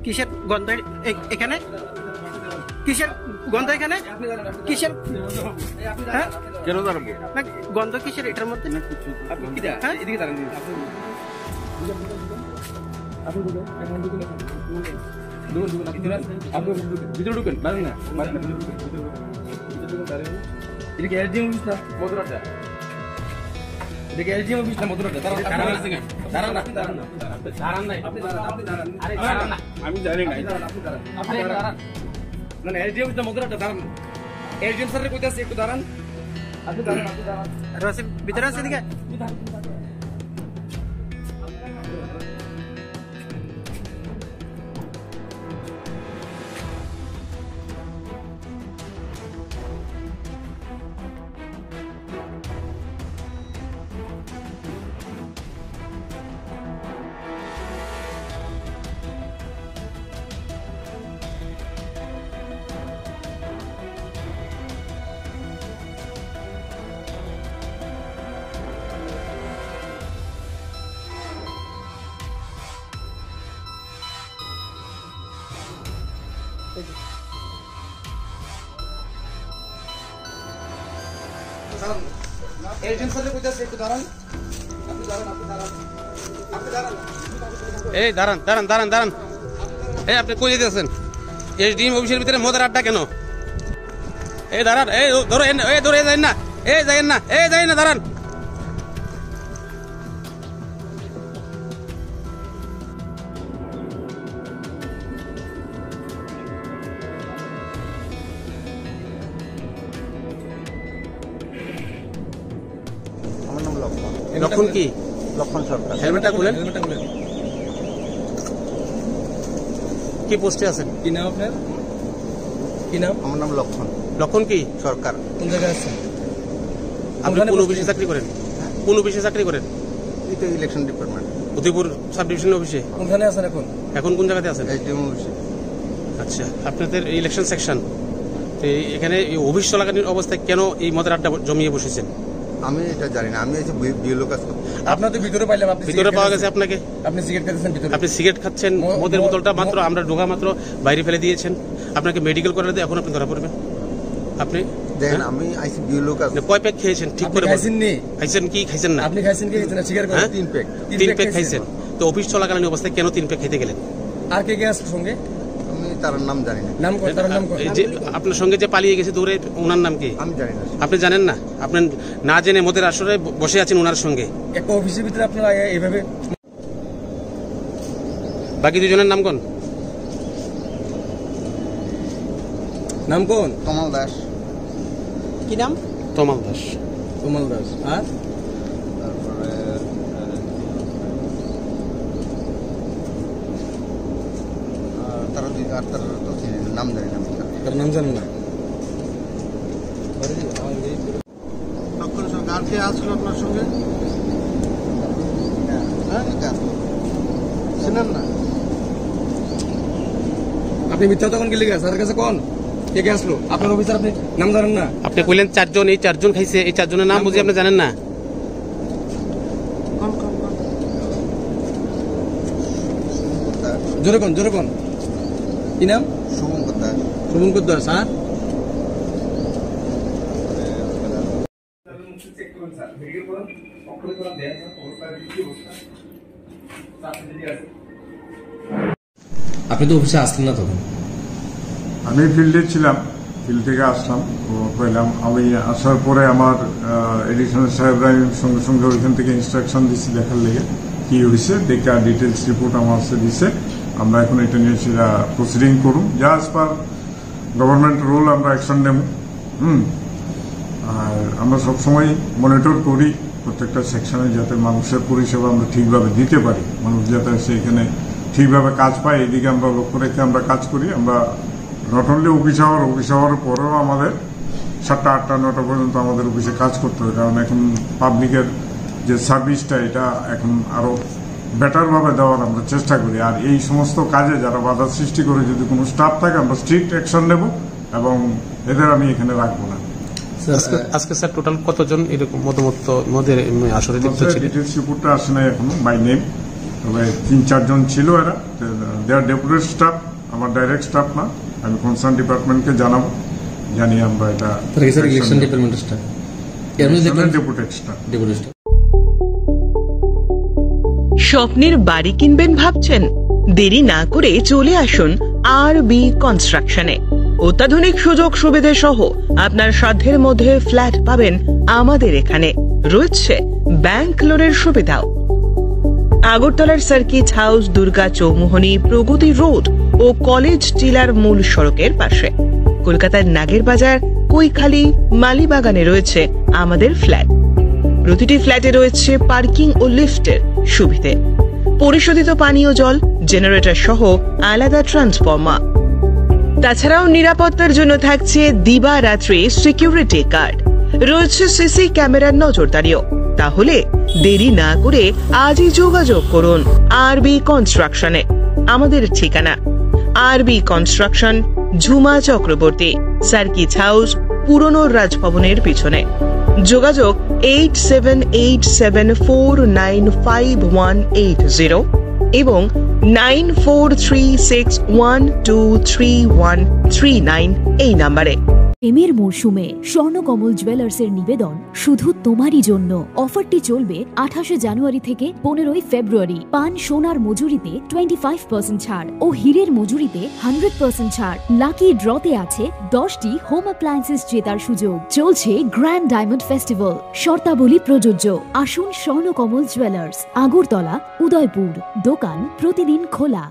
কিসের গন্ধ এখানে? কিসের গন্ধ এখানে? কিসের হ্যাঁ কেন দাঁড়াবো না গন্ধ কিসের এটার মধ্যে? হ্যাঁ এদিকে দাঁড়ান ভিতরে ঢুকেন বাড়ি না এদিকে এলজিএম অফিস না মধুরাটা এদিকে এলজিএম অফিস না মধুরাটা দাঁড়ান না আমি জানি না আপনি দাঁড়ান না এলজিএম অফিস না মধুরাটা দাঁড়ান এলজিএম স্যারের কইতে আছে একটু দাঁড়ান আপনি দাঁড়ান রাসিফ ভিতরে আছে এদিকে এই দাঁড়ান দাঁড়ান দাঁড়ান দাঁড়ান এই আপনি কই যেতেছেন এসডিএম অফিসের ভিতরে মদের আড্ডা কেন এই দাঁড়ান এই ধরো এই ধরে যাই না এই যাইেন না এই যাই না দাঁড়ান আমার নাম লক্ষণ। লক্ষণ কি লক্ষণ সরকার। হেলমেটটা খুলেন কি পোস্টে আছেন কি নাম আপনার কি নাম আমার নাম লক্ষণ লক্ষণ কি সরকার। কোন জায়গায় আছেন আপনি কোন অফিসে চাকরি করেন কোন অফিসে চাকরি করেন এটা election department Udaipur sub division অফিসে কোনখানে আছেন এখন এখন কোন জায়গাতে আছেন এসডিএম অফিসে। আচ্ছা আপনাদের ইলেকশন সেকশন তো এখানে অফিস চলাকালীন অবস্থায় কেন এই মদের আড্ডা জমিয়ে বসেছেন আমি এটা জানি না, আমি এসে বিএলও কাজ করতে। আপনার তো ভিতরে পাইলাম আপনি ভিতরে পাওয়া গেছে আপনাকে আপনি সিগারেট খাচ্ছেন ভিতরে আপনি সিগারেট খাচ্ছেন মদের বোতলটা মাত্র আমরা ঢোকা মাত্র বাইরে ফেলে দিয়েছেন আপনাকে মেডিকেল করালে এখন আপনি ধরা পড়বেন আপনি দেখেন আমি আইসি বিএলও কাজ। কয় প্যাক খেয়েছেন ঠিক করে খাইছেন নি খাইছেন কি খাইছেন না আপনি খাইছেন কি খাইছেন না সিগারেট হ্যাঁ? 3 প্যাক। 3 প্যাক খাইছেন তো অফিস চলাকালীন অবস্থায় কেন 3 প্যাক খেতে গেলেন আর কে কে আছে সঙ্গে আমি তার নাম জানি না। নাম কোন তার নাম কোন এই যে আপনার সঙ্গে যে পালিয়ে গেছে দৌড়ে ওনার নাম কি আমি জানি না। আপনি জানেন না আপনি না জেনে মদের আসরে বসে আছেন ওনার সঙ্গে একটা অফিসের ভিতরে আপনারা এইভাবে বাকি দুজনের নাম কোন নাম কোন কমল দাস। কি নাম? তমাল দাস কমল দাস আর তারপরে তারা আর তার তো নাম জানি না। তার নাম জানেন না লক্ষণ সরকার কে আসলো আপনার সঙ্গে? শুনেন না আপনি মিথ্যা তখন গেলে স্যারের কাছে কোন কে কে আসলো আপনার অফিসার আপনি নাম জানেন না আপনি কইলেন 4 জন এই 4 জন খাইছে এই 4 জনের নাম বুঝি আপনি জানেন না জোরে কোন কি নাম শুভঙ্কর দাস। শুভঙ্কর দাস আর আপনি তো অফিসে আসলেন না তখন আমি ফিল্ডে ছিলাম, ফিল্ড থেকে আসলাম পেলাম। আমি আসার পরে আমার এডিশনাল সাহেবরা সঙ্গে সঙ্গে ওইখান থেকে ইনস্ট্রাকশন দিচ্ছি দেখার লেগে কি হয়েছে দেখে ডিটেলস রিপোর্ট আমার কাছে দিছে। আমরা এখন এটা নিয়ে সেটা প্রসিডিং করুন, যা অ্যাজ পার গভর্নমেন্ট রুল আমরা অ্যাকশন নেব। আর আমরা সবসময় মনিটর করি প্রত্যেকটা সেকশনে যাতে মানুষের পরিষেবা আমরা ঠিকভাবে দিতে পারি, মানুষ যাতে সেখানে ঠিকভাবে কাজ পায় এদিকে আমরা লক্ষ্য রেখে আমরা কাজ করি। আমরা নট অনলি অফিস আওয়ার পরেও আমাদের 7টা 8টা 9টা পর্যন্ত আমাদের অফিসে কাজ করতে হবে, কারণ এখন পাবলিকের যে সার্ভিসটা এটা এখন আরো বেটারভাবে দেওয়ার আমরা চেষ্টা করি। আর এই সমস্ত কাজে যারা বাধা সৃষ্টি করে যদি কোনো স্টাফ থাকে আমরা স্ট্রিক্ট অ্যাকশন নেব এবং এদের আমি এখানে রাখবো না। আজকে স্যার টোটাল কতজন এরকম মদের আসরে লিপ্ত ছিল? ডিটেলস রিপোর্টটা আসে না এখনো বাই নেম, তবে 3-4 জন ছিল এরা, দেয়ার ডেপুটেড স্টাফ, আমার ডাইরেক্ট স্টাফ না। আমি কনসার্ন ডিপার্টমেন্টকে জানাবো, জানিয়ে আমরা এটা ইলেকশন ডিপার্টমেন্টের স্টাফ, ডেপুটেড স্টাফ। স্বপ্নের বাড়ি কিনবেন ভাবছেন? দেরি না করে চলে আসুন RB কনস্ট্রাকশনে। অত্যাধুনিক সুযোগ সুবিধা সহ আপনার সাধ্যের মধ্যে ফ্ল্যাট পাবেন আমাদের এখানে। রয়েছে ব্যাংক লোনের সুবিধাও। আগরতলার সার্কিট হাউস, দুর্গা চৌমুহনী, প্রগতি রোড ও কলেজ টিলার মূল সড়কের পাশে। কলকাতার নাগের বাজার, কৈখালি, মালিবাগানে রয়েছে আমাদের ফ্ল্যাট। প্রতিটি ফ্ল্যাটে রয়েছে পার্কিং ও লিফটের সুবিধে, পরিশোধিত পানীয় জল, জেনারেটর সহ আলাদা ট্রান্সফরমার। তাছাড়াও নিরাপত্তার জন্য থাকছে দিবারাত্রি সিকিউরিটি গার্ড, রয়েছে সিসি ক্যামেরার নজরদারিও। তাহলে দেরি না করে আজই যোগাযোগ করুন RB কনস্ট্রাকশনে। আমাদের ঠিকানা RB construction, Jhuma Chakraborty, circuit house, পুরনো রাজভবনের পিছনে। যোগাযোগ 8787495180 এবং 9436123139 এই নাম্বারে। প্রেমের মরশুমে স্বর্ণকমল জুয়েলার্সের নিবেদন শুধু তোমারই জন্য। অফারটি চলবে 28 জানুয়ারি থেকে 15 ফেব্রুয়ারি। পান সোনার মজুরিতে 25% ছাড় ও হীরের মজুরিতে 100% ছাড়। লাকি ড্রতে আছে 10টি হোম অ্যাপ্লায়েন্সেস জেতার সুযোগ। চলছে গ্র্যান্ড ডায়মন্ড ফেস্টিভ্যাল, শর্তাবলী প্রযোজ্য। আসুন স্বর্ণকমল জুয়েলার্স, আগরতলা, উদয়পুর। দোকান প্রতিদিন খোলা।